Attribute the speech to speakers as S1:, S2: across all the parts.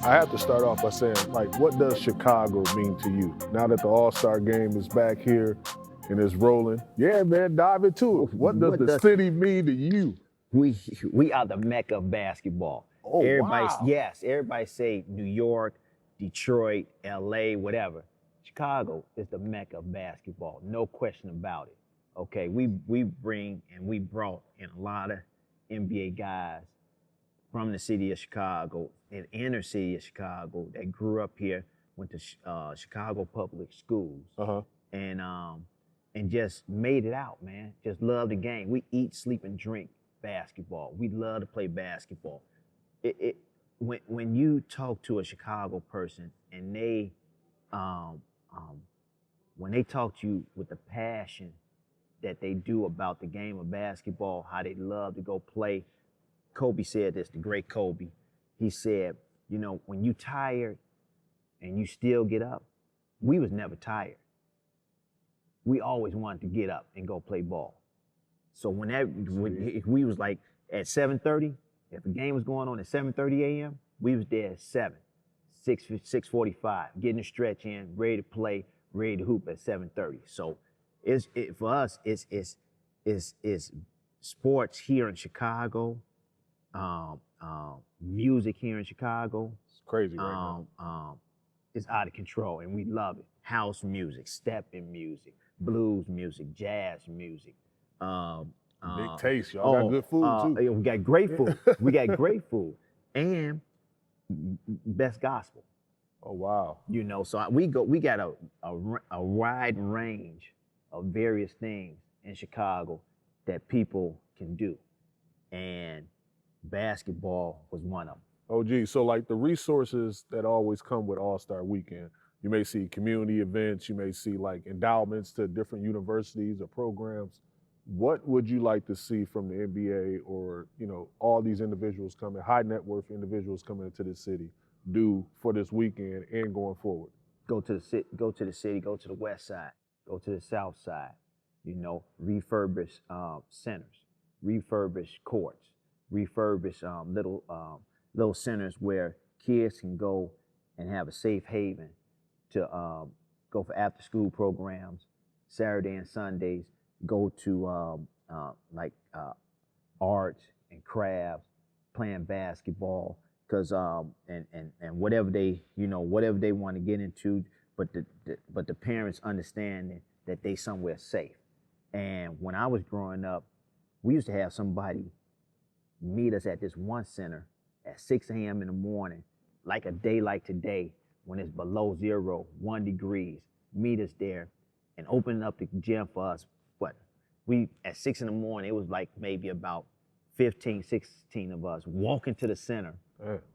S1: I have to start off by saying, like, what does Chicago mean to you? Now that the All-Star game is back here and it's rolling. Yeah, man, dive into it. What does the city mean to you?
S2: We are the mecca of basketball.
S1: Oh, wow.
S2: Yes, everybody say New York, Detroit, LA, whatever. Chicago is the mecca of basketball, no question about it. Okay, we bring and we brought in a lot of NBA guys from the city of Chicago and inner city of Chicago that grew up here, went to Chicago public schools, and just made it out, man. Just love the game. We eat, sleep, and drink basketball. We love to play basketball. When you talk to a Chicago person and they, when they talk to you with the passion that they do about the game of basketball, how they love to go play. Kobe said this, the great Kobe. He said, you know, when you tired and you still get up, we was never tired. We always wanted to get up and go play ball. So if we was like at 7:30, if the game was going on at 7:30 a.m., we was there at 6:45, getting a stretch in, ready to play, ready to hoop at 7:30. So for us, it's sports here in Chicago, music here in Chicago.
S1: It's crazy right
S2: now. It's out of control, and we love it. House music, stepping music, blues music, jazz music.
S1: Big taste, y'all got good food too.
S2: We got great food. We got great food, and best gospel.
S1: Oh wow!
S2: You know, so we got a wide range of various things in Chicago that people can do, and basketball was one of them.
S1: Oh gee, so like the resources that always come with All-Star Weekend, you may see community events, you may see like endowments to different universities or programs. What would you like to see from the NBA or, you know, all these individuals coming, high net worth individuals coming into this city do for this weekend and going forward?
S2: Go to the city, go to the west side, go to the south side, you know, refurbish centers, refurbish courts, refurbish little centers where kids can go and have a safe haven to go for after school programs, Saturday and Sundays, go to arts and crafts, playing basketball, because and whatever they want to get into, but the parents understanding that they somewhere safe. And when I was growing up, we used to have somebody meet us at this one center at 6 a.m. in the morning, like a day like today, when it's below 0, 1 degrees, meet us there and open up the gym for us. We at 6 in the morning, it was like maybe about 15, 16 of us walking to the center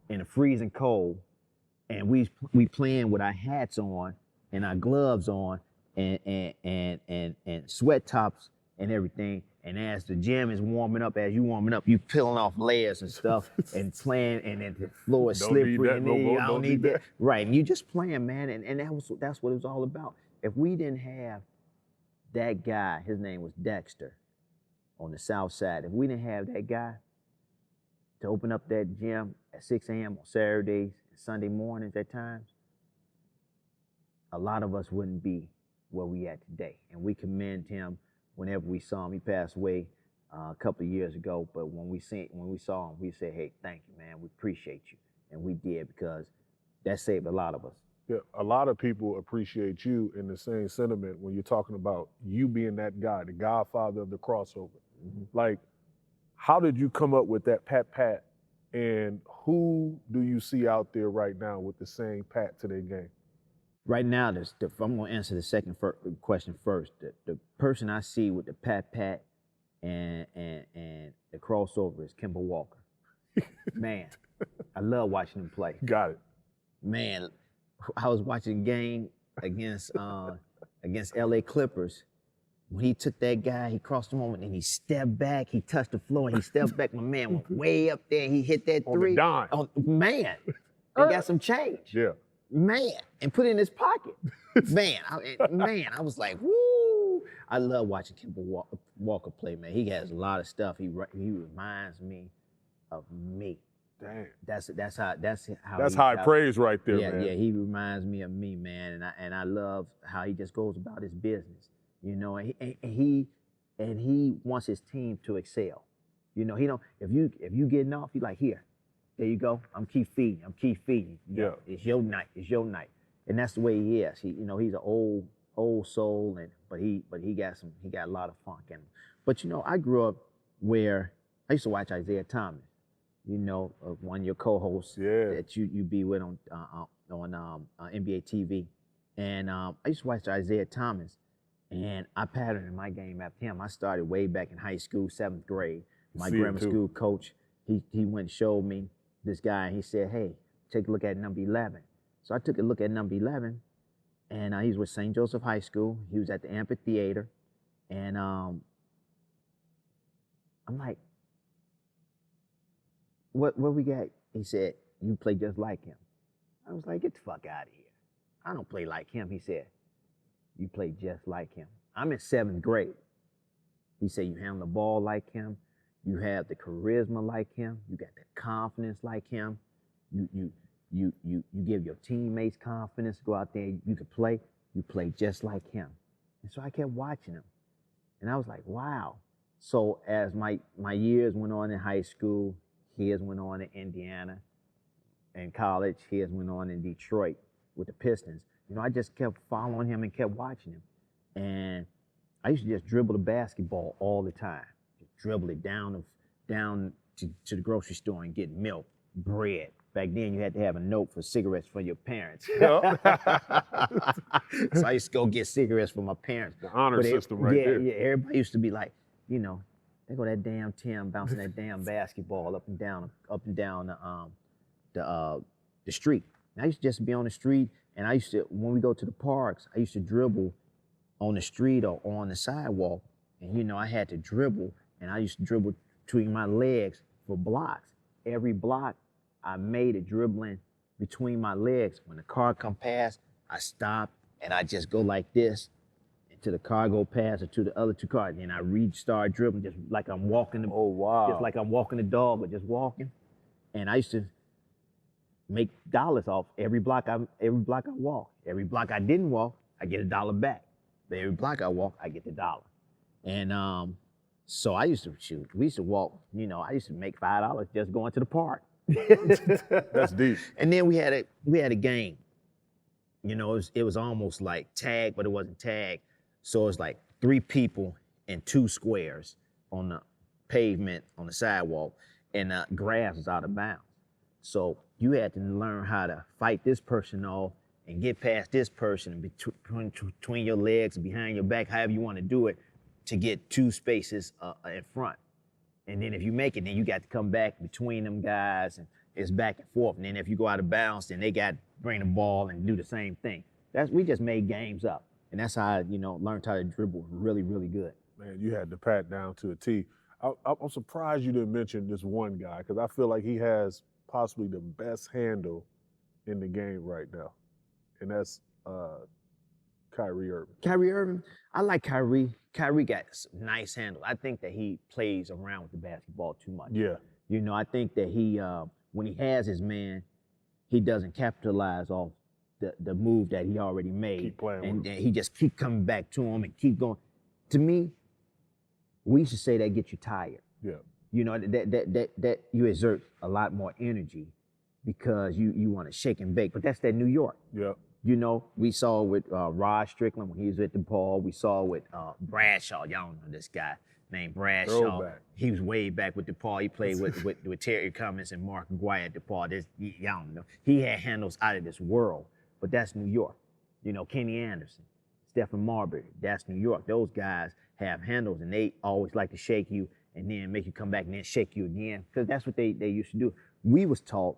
S2: in the freezing cold, and we playing with our hats on and our gloves on and sweat tops and everything. And as the gym is warming up, you peeling off layers and stuff and playing, and then the floor is slippery. I don't need that. Right, and you just playing, man, and that's what it was all about. If we didn't have that guy, his name was Dexter, on the south side. If we didn't have that guy to open up that gym at 6 a.m. on Saturdays and Sunday mornings at times, a lot of us wouldn't be where we at today. And we commend him whenever we saw him. He passed away a couple of years ago, but when we saw him, we said, hey, thank you, man. We appreciate you. And we did, because that saved a lot of us.
S1: Yeah, a lot of people appreciate you in the same sentiment when you're talking about you being that guy, the godfather of the crossover. Mm-hmm. Like, how did you come up with that pat, and who do you see out there right now with the same pat to their game?
S2: Right now, I'm going to answer the second question first. The person I see with the pat and the crossover is Kemba Walker. Man, I love watching him play.
S1: Got it.
S2: Man, I was watching a game against LA Clippers. When he took that guy, he crossed him over, and he stepped back, he touched the floor, and he stepped back. My man went way up there, he hit that three.
S1: On the dime.
S2: Man, and got some change.
S1: Yeah.
S2: Man, and put it in his pocket. Man, I was like, woo. I love watching Kemba Walker play, man. He has a lot of stuff. He reminds me of me.
S1: Damn.
S2: That's how
S1: That's high praise right there,
S2: yeah,
S1: man.
S2: Yeah, he reminds me of me, man, and I love how he just goes about his business, you know, and he wants his team to excel. You know, he don't if you getting off, he like, here, there you go. I'm keep feeding.
S1: Yeah.
S2: It's your night. It's your night. And that's the way he is. He, you know, he's an old soul, but he got a lot of funk in him. But you know, I grew up where I used to watch Isaiah Thomas. You know, one of your co-hosts that you be with on NBA TV, and I used to watch Isaiah Thomas, and I patterned my game after him. I started way back in high school, 7th grade. My grammar school coach, he went and showed me this guy, and he said, hey, take a look at number 11. So I took a look at number 11, and he was with St. Joseph High School. He was at the amphitheater, and I'm like, what we got? He said, you play just like him. I was like, get the fuck out of here. I don't play like him. He said, you play just like him. I'm in 7th grade. He said, you handle the ball like him. You have the charisma like him. You got the confidence like him. You give your teammates confidence to go out there. You can play. You play just like him. And so I kept watching him. And I was like, wow. So as my years went on in high school, his went on in Indiana. In college, his went on in Detroit with the Pistons. You know, I just kept following him and kept watching him. And I used to just dribble the basketball all the time. Just dribble it down to the grocery store and get milk, bread. Back then, you had to have a note for cigarettes for your parents. So I used to go get cigarettes for my parents.
S1: The honor system right there.
S2: Yeah, everybody used to be like, you know, there go that damn Tim bouncing that damn basketball up and down the street. And I used to just be on the street, and I used to, when we go to the parks, I used to dribble on the street or on the sidewalk. And you know, I had to dribble, and I used to dribble between my legs for blocks. Every block, I made it dribbling between my legs. When the car come past, I stop, and I just go like this until the car go past or to the other 2 cars. And I start dribbling just like I'm walking. Just like I'm walking the dog, but just walking. And I used to make dollars off every block I walk. Every block I didn't walk, I get $1 back. But every block I walk, I get the $1. And so I used to shoot. We used to walk, you know, I used to make $5 just going to the park.
S1: That's deep.
S2: And then we had a game. You know, it was almost like tag, but it wasn't tag. So it was like 3 people in 2 squares on the pavement, on the sidewalk, and the grass was out of bounds. So you had to learn how to fight this person off and get past this person between your legs and behind your back, however you want to do it, to get 2 spaces in front. And then if you make it, then you got to come back between them guys, and it's back and forth. And then if you go out of bounds, then they got to bring the ball and do the same thing. We just made games up. And that's how I, you know, learned how to dribble really, really good.
S1: Man, you had the pat down to a T. I'm surprised you didn't mention this one guy, because I feel like he has possibly the best handle in the game right now. And that's Kyrie Irving.
S2: Kyrie Irving, I like Kyrie. Kyrie got some nice handle. I think that he plays around with the basketball too much.
S1: Yeah.
S2: You know, I think that he, when he has his man, he doesn't capitalize off the move that he already made.
S1: Keep playing
S2: and
S1: with him.
S2: He just keep coming back to him and keep going. To me, we should say that gets you tired.
S1: Yeah.
S2: You know, that you exert a lot more energy because you want to shake and bake. But that's that New York.
S1: Yeah.
S2: You know, we saw with Rod Strickland when he was at DePaul. We saw with Bradshaw. Y'all know this guy named Bradshaw.
S1: Throwback.
S2: He was way back with DePaul. He played with Terry Cummings and Mark Aguirre at DePaul. Y'all know. He had handles out of this world. But that's New York. You know, Kenny Anderson, Stephen Marbury, that's New York. Those guys have handles, and they always like to shake you and then make you come back and then shake you again, because that's what they used to do. We was taught,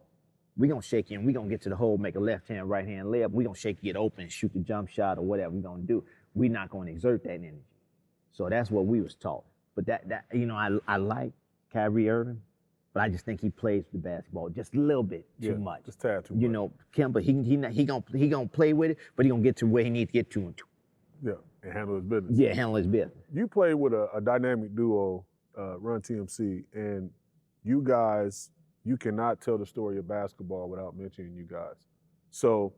S2: we gonna shake you and we gonna get to the hole, make a left hand, right hand layup. We gonna shake you, get open, shoot the jump shot or whatever we gonna do. We not gonna exert that energy. So that's what we was taught. But that you know, I like Kyrie Irving, but I just think he plays the basketball just a little bit too much.
S1: Just tad too much.
S2: You know, Kemba, he gonna play with it, but he gonna get to where he needs to get to.
S1: Yeah, and handle his business.
S2: Yeah, handle his business.
S1: You played with a dynamic duo, Run TMC, and you guys you cannot tell the story of basketball without mentioning you guys. So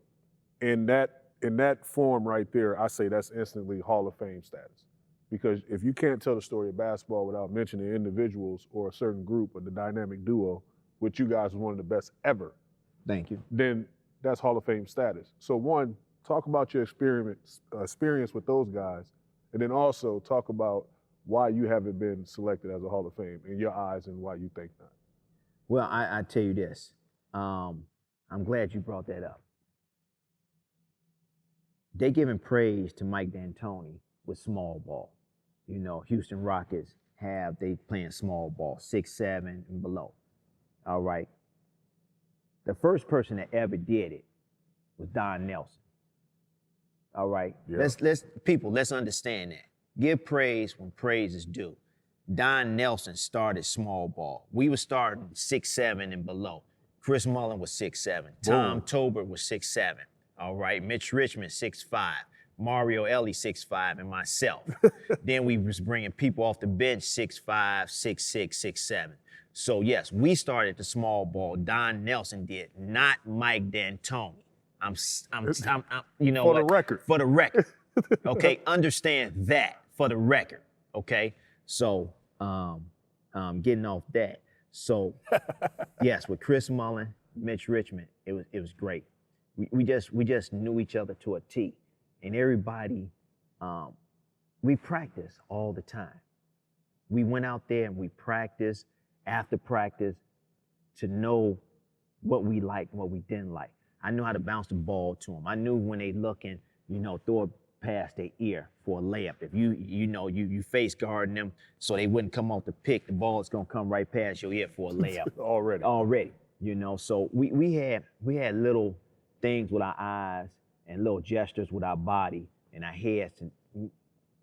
S1: in that form right there, I say that's instantly Hall of Fame status. Because if you can't tell the story of basketball without mentioning individuals or a certain group or the dynamic duo, which you guys are one of the best ever,
S2: Thank you.
S1: then that's Hall of Fame status. So one, talk about your experience with those guys, and then also talk about why you haven't been selected as a Hall of Fame in your eyes and why you think not.
S2: Well, I tell you this. I'm glad you brought that up. They giving praise to Mike D'Antoni with small ball. You know, Houston Rockets they playing small ball, 6'7" and below. All right. The first person that ever did it was Don Nelson. All right.
S1: Yeah.
S2: Let's understand that. Give praise when praise is due. Don Nelson started small ball. We were starting 6'7" and below. Chris Mullin was 6'7". Tom Tolbert was 6'7". All right. Mitch Richmond, 6'5". Mario Ellie, 6'5", and myself. Then we was bringing people off the bench, 6'5", 6'6", 6'7". So yes, we started the small ball. Don Nelson did, not Mike D'Antoni. I'm you know
S1: for
S2: what?
S1: the record.
S2: For the record. Okay, understand that for the record. Okay, so getting off that. So yes, with Chris Mullin, Mitch Richmond, it was great. We just knew each other to a T, and everybody, we practiced all the time. We went out there and we practiced after practice to know what we liked and what we didn't like. I knew how to bounce the ball to them. I knew when they looking, throw it past their ear for a layup. If you face guarding them so they wouldn't come off the pick, the ball is gonna come right past your ear for a layup. Already. So we had little things with our eyes and little gestures with our body and our heads to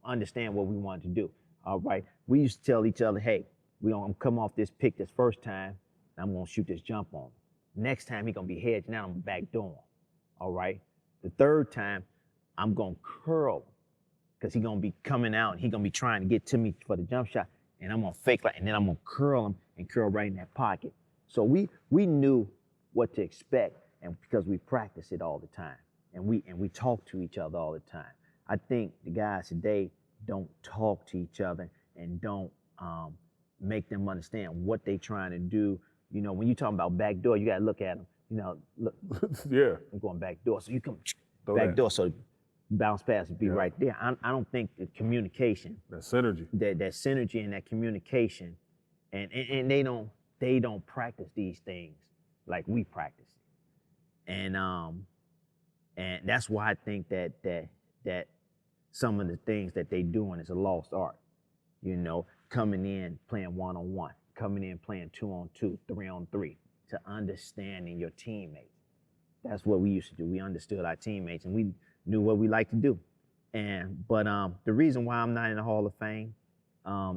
S2: understand what we wanted to do. All right. We used to tell each other, hey, we're gonna come off this pick this first time, and I'm gonna shoot this jump on him. Next time he gonna be hedging out, I'm gonna backdoor him. All right. The third time, I'm gonna curl him, because he gonna be coming out and he gonna be trying to get to me for the jump shot, and I'm gonna fake and then I'm gonna curl him and curl right in that pocket. So we knew what to expect, and because we practice it all the time, and we talk to each other all the time. I think the guys today don't talk to each other and don't make them understand what they trying to do. When you talking about backdoor, you gotta look at them. Look.
S1: Yeah.
S2: I'm going backdoor, so you come
S1: Backdoor,
S2: so bounce pass would be right there. I don't think the communication,
S1: that synergy,
S2: that synergy and that communication, and they don't practice these things like we practice it. And that's why I think that some of the things that they doing is a lost art. Coming in playing 1-on-1, coming in playing 2-on-2, 3-on-3, to understanding your teammates. That's what we used to do. We understood our teammates and we knew what we like to do. But the reason why I'm not in the Hall of Fame,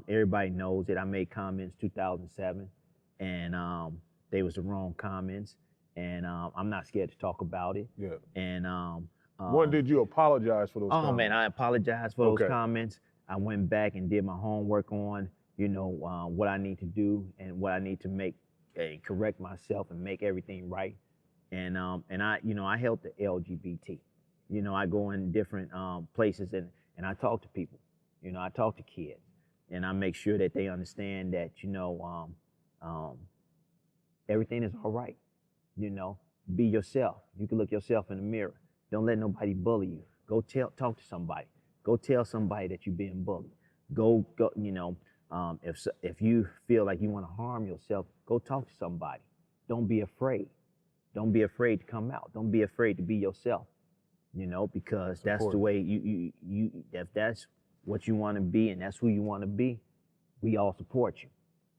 S2: everybody knows it. I made comments 2007, and they was the wrong comments, and I'm not scared to talk about it.
S1: Yeah.
S2: And
S1: did you apologize for those comments?
S2: Oh man, I apologize for those comments. I went back and did my homework on, what I need to do and what I need to make, correct myself and make everything right. And I help the LGBT. I go in different places and I talk to people. I talk to kids, and I make sure that they understand that everything is all right. Be yourself. You can look yourself in the mirror. Don't let nobody bully you. Go talk to somebody. Go tell somebody that you're being bullied. Go. If you feel like you want to harm yourself, go talk to somebody. Don't be afraid. Don't be afraid to come out. Don't be afraid to be yourself. Because that's the way you if that's what you want to be and that's who you want to be, we all support you.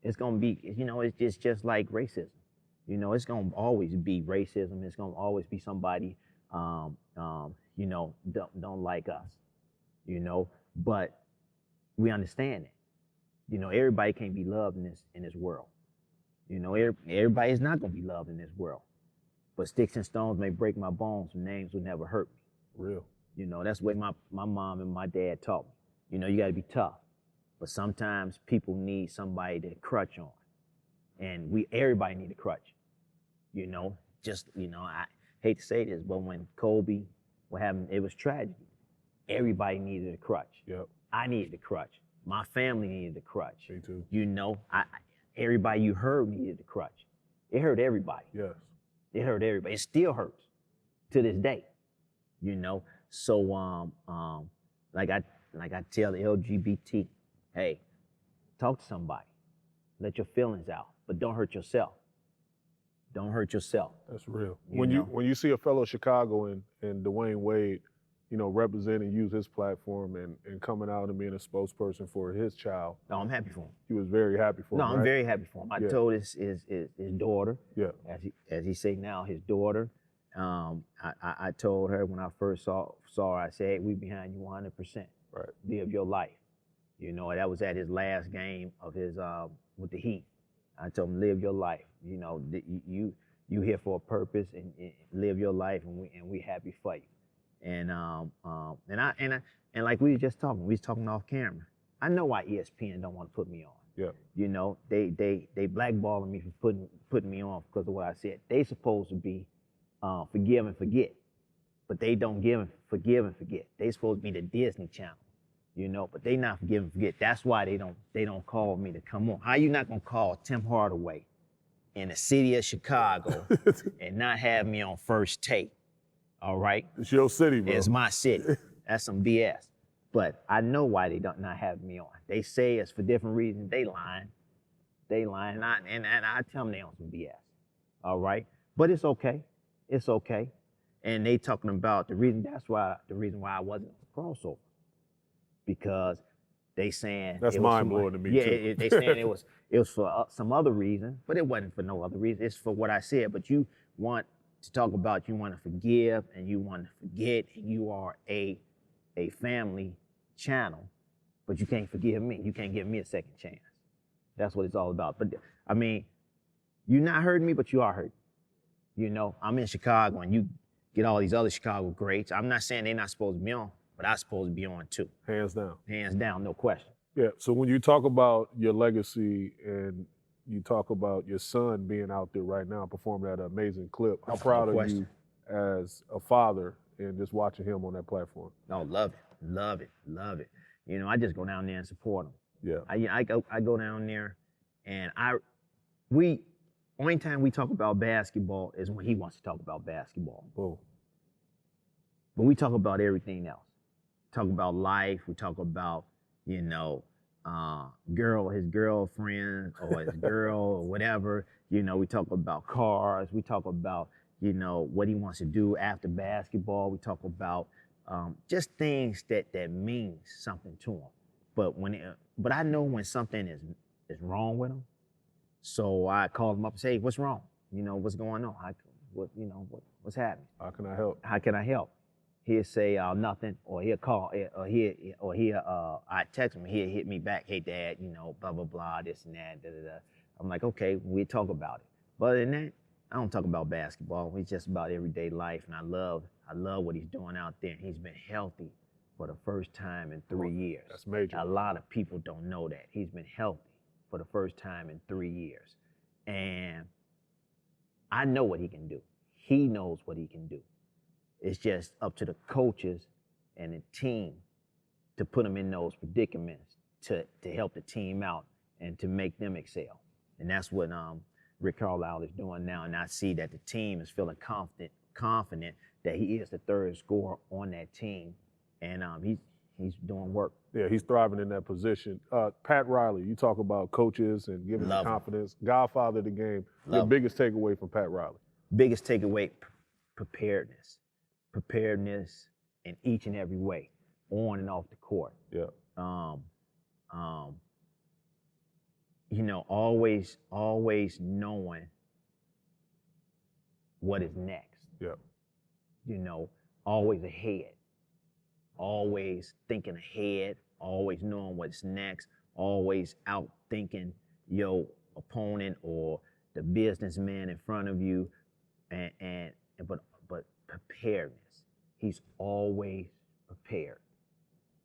S2: It's gonna be, it's just like racism. It's gonna always be racism. It's gonna always be somebody don't like us. But we understand it. Everybody can't be loved in this world. Everybody is not gonna be loved in this world. But sticks and stones may break my bones, and names will never hurt me.
S1: Real.
S2: That's the way my mom and my dad taught me. You gotta be tough. But sometimes people need somebody to crutch on. And everybody need a crutch. You know, just, you know, I hate to say this, but when Kobe, what happened, it was tragedy. Everybody needed a crutch.
S1: Yep.
S2: I needed a crutch. My family needed a crutch.
S1: Me too.
S2: You know, everybody you heard needed a crutch. It hurt everybody.
S1: Yes.
S2: It hurt everybody. It still hurts to this day. You know, so like I tell the LGBT, hey, talk to somebody, let your feelings out, but don't hurt yourself. Don't hurt yourself.
S1: That's real.
S2: You
S1: When you see a fellow Chicagoan and Dwyane Wade, you know, represent and use his platform and coming out and being a spokesperson for his child.
S2: No, I'm happy for him.
S1: He was very happy for him.
S2: No, I'm
S1: right?
S2: very happy for him. I told his daughter,
S1: Yeah.
S2: as he say now, his daughter. I told her when I first saw her, I said, hey, we behind you 100%.
S1: Right.
S2: Live your life. You know, that was at his last game of his with the Heat. I told him, live your life. You know, you here for a purpose, and live your life, and we happy for you. And like we were just talking, we was talking off camera. I know why ESPN don't want to put me on.
S1: Yeah.
S2: You know, they blackballing me for putting me on because of what I said. They supposed to be forgive and forget, but they don't forgive and forget. They supposed to be the Disney Channel, you know, but they not forgive and forget. That's why they don't call me to come on. How you not gonna call Tim Hardaway in the city of Chicago and not have me on First Take? All right.
S1: It's your city, bro.
S2: It's my city. That's some BS. But I know why they don't not have me on. They say it's for different reasons. They lying. And I tell them they on some BS. All right. But it's okay. It's okay. And they talking about the reason why I wasn't on the crossover. Because they saying
S1: that's mind blowing to me.
S2: Yeah,
S1: too.
S2: they saying it was for some other reason, but it wasn't for no other reason. It's for what I said. But you want to talk about, you want to forgive and you want to forget, and you are a family channel, but you can't forgive me. You can't give me a second chance. That's what it's all about. But I mean, you're not hurting me, but you are hurting. You know, I'm in Chicago and you get all these other Chicago greats. I'm not saying they're not supposed to be on, but I'm supposed to be on too.
S1: Hands down.
S2: Hands down, no question.
S1: Yeah. So when you talk about your legacy and you talk about your son being out there right now performing that amazing clip, how proud are you as a father and just watching him on that platform?
S2: No, love it. You know, I just go down there and support him.
S1: Yeah.
S2: I go down there, and only time we talk about basketball is when he wants to talk about basketball.
S1: Oh.
S2: But we talk about everything else. Talk about life. We talk about, you know, his girlfriend or his girl or whatever. You know, we talk about cars. We talk about, you know, what he wants to do after basketball. We talk about just things that means something to him. But I know when something is wrong with him. So I call him up and say, hey, what's wrong? You know, what's going on? What's happening?
S1: How can I help?
S2: How can I help? He'll say nothing, or he'll call, I text him, he'll hit me back, hey dad, you know, blah blah blah, this and that, da da da. I'm like, okay, we talk about it. But other than that, I don't talk about basketball. It's just about everyday life, and I love what he's doing out there. He's been healthy for the first time in 3 years.
S1: That's major.
S2: A lot of people don't know that. He's been healthy for the first time in 3 years. And I know what he can do. He knows what he can do. It's just up to the coaches and the team to put him in those predicaments to help the team out and to make them excel. And that's what Rick Carlisle is doing now. And I see that the team is feeling confident that he is the third scorer on that team. And he's doing work.
S1: Yeah, he's thriving in that position. Pat Riley, you talk about coaches and giving them confidence. Godfather of the game. Your biggest takeaway from Pat Riley?
S2: Biggest takeaway, preparedness. Preparedness in each and every way, on and off the court.
S1: Yeah.
S2: You know, always knowing what is next.
S1: Yeah.
S2: You know, always ahead. Always thinking ahead, always knowing what's next, always out thinking your opponent or the businessman in front of you, but preparedness. He's always prepared.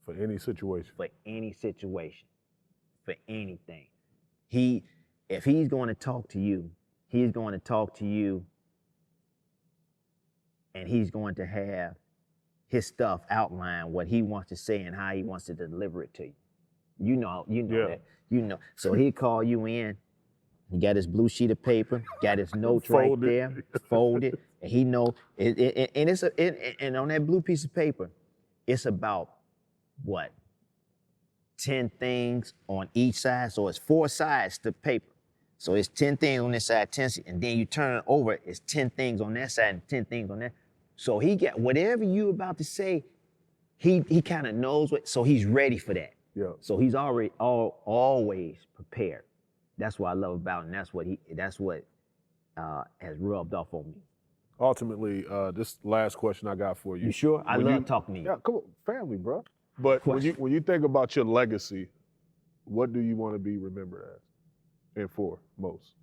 S1: For any situation.
S2: For any situation. For anything. He if he's going to talk to you, he's going to talk to you, and he's going to have his stuff outlined, what he wants to say and how he wants to deliver it to you. You know that. You know. So he'll call you in. He got his blue sheet of paper, got his notes right there, folded, and he know and on that blue piece of paper, it's about what? 10 things on each side. So it's 4 sides to paper. So it's 10 things on this side, 10, and then you turn it over, it's 10 things on that side and 10 things on that. So he got whatever you about to say, he kind of knows what, so he's ready for that.
S1: Yeah.
S2: So he's already always prepared. That's what I love about him. That's what has rubbed off on me.
S1: Ultimately, this last question I got for you.
S2: You sure? I love talking to you.
S1: Yeah, come on, family, bro. But when you think about your legacy, what do you want to be remembered as and for most?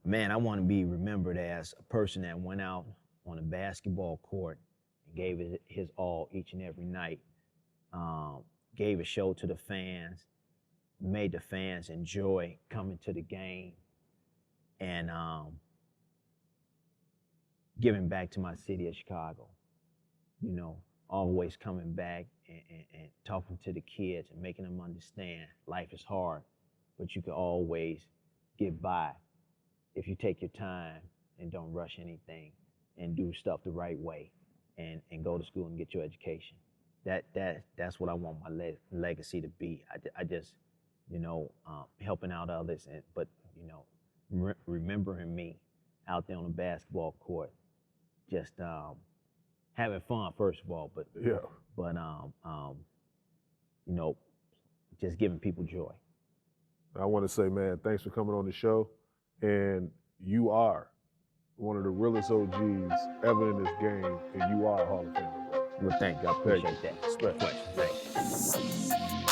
S2: Man, I want to be remembered as a person that went out on a basketball court and gave it his all each and every night, gave a show to the fans, made the fans enjoy coming to the game, and giving back to my city of Chicago. You know, always coming back and talking to the kids and making them understand life is hard, but you can always get by if you take your time and don't rush anything and do stuff the right way and go to school and get your education. That's what I want my legacy to be. I just, you know, helping out others, but, you know, remembering me out there on the basketball court, just having fun first of all, but
S1: yeah,
S2: you know, just giving people joy.
S1: I want to say, man, thanks for coming on the show, and you are one of the realest OGs ever in this game, and you are a Hall of Famer.
S2: Well, thank you. I appreciate that.
S1: Respect.
S2: Thank you.